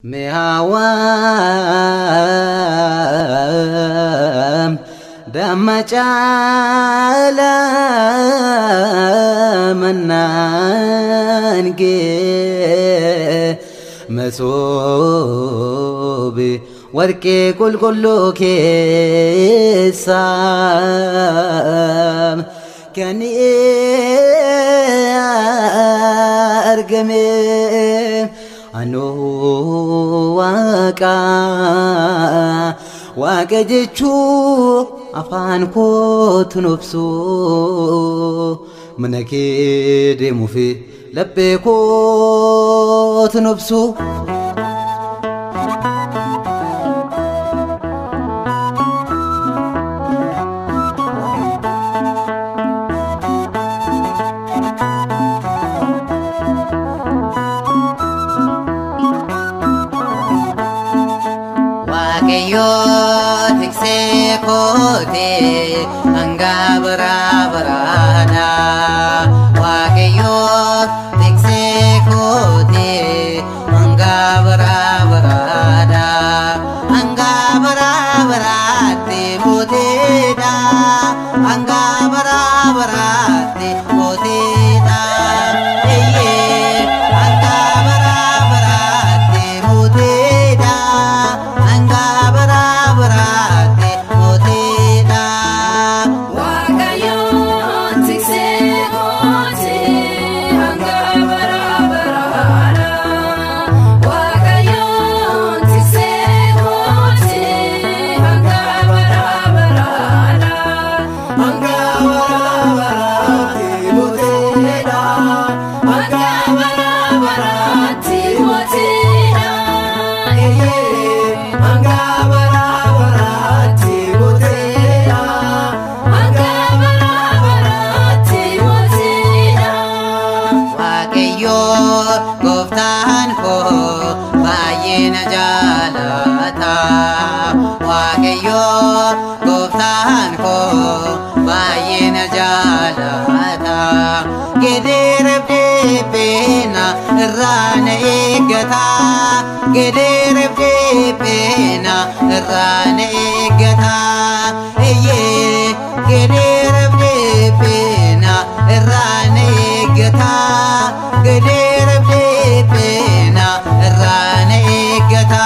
Mehawam Damma caala manange masobi warke kulkullu kesam kani argame anu waka jechu afan ko tunubsu manake demu fi labbe ko tunubsu yo tikse kote anga barabarana wage yo tikse kote anga barabarana anga barabarate modena anga barabarate modena eye anga barabarate modena anga goftaan ko baay'ee na jaalata waaqayyo goftaan ko baay'ee na jaalata gedeeref deebiina irraa na eeggata gedeeref deebiina irraa na eeggata eeyyee gedeeref deebiina irraa na eeggata gedeeref deebiina irraa na eeggata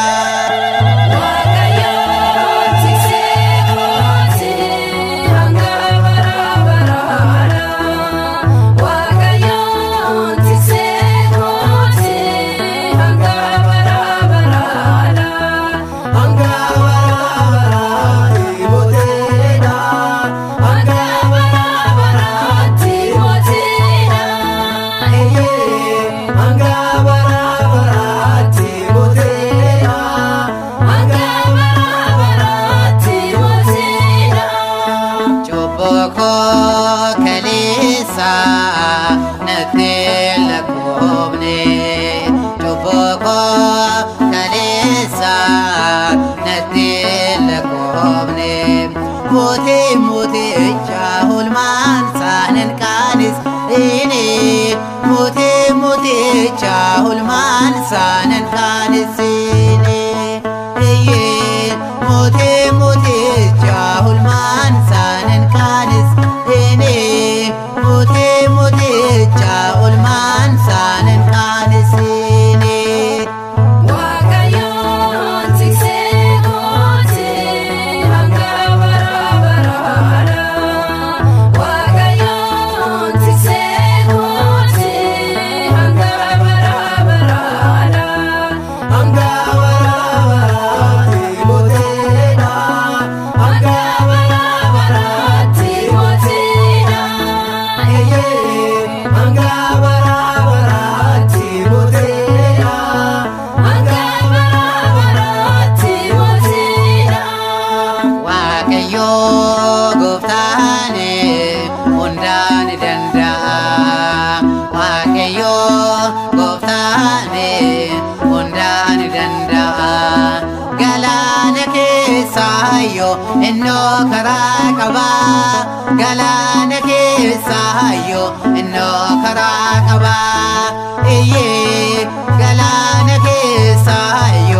Muti jahul man sanen kanis ini muti jahul man sanen kanis ini iye muti jahul man sanen kanis ini muti jahul man sanen kanis ini inno karakaba galana ke sayo inno karakaba iye galana ke sayo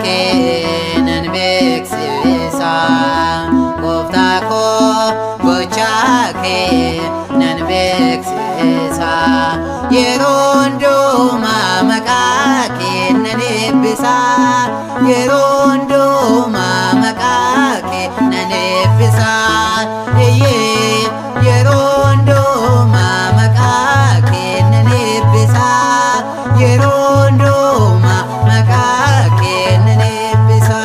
kenan beeksisa gooftaa koo gochaa kenan beeksisa yeroo hundumaa maqaa kenan eebbisa yeroo hundumaa maqaa kenan eebbisa yeroo hundumaa maqaa kenan eebbisa yeroo hundumaa maqaa kenan eebbisa.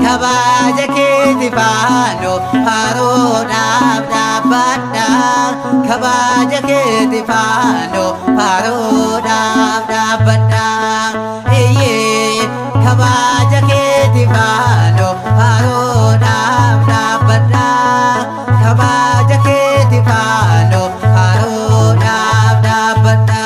Kabaja keti fano haro dab dabada kabaja keti fano haro dab dabada kabaja keti fano haro dab dabada kabaja keti fano haro dab dabada.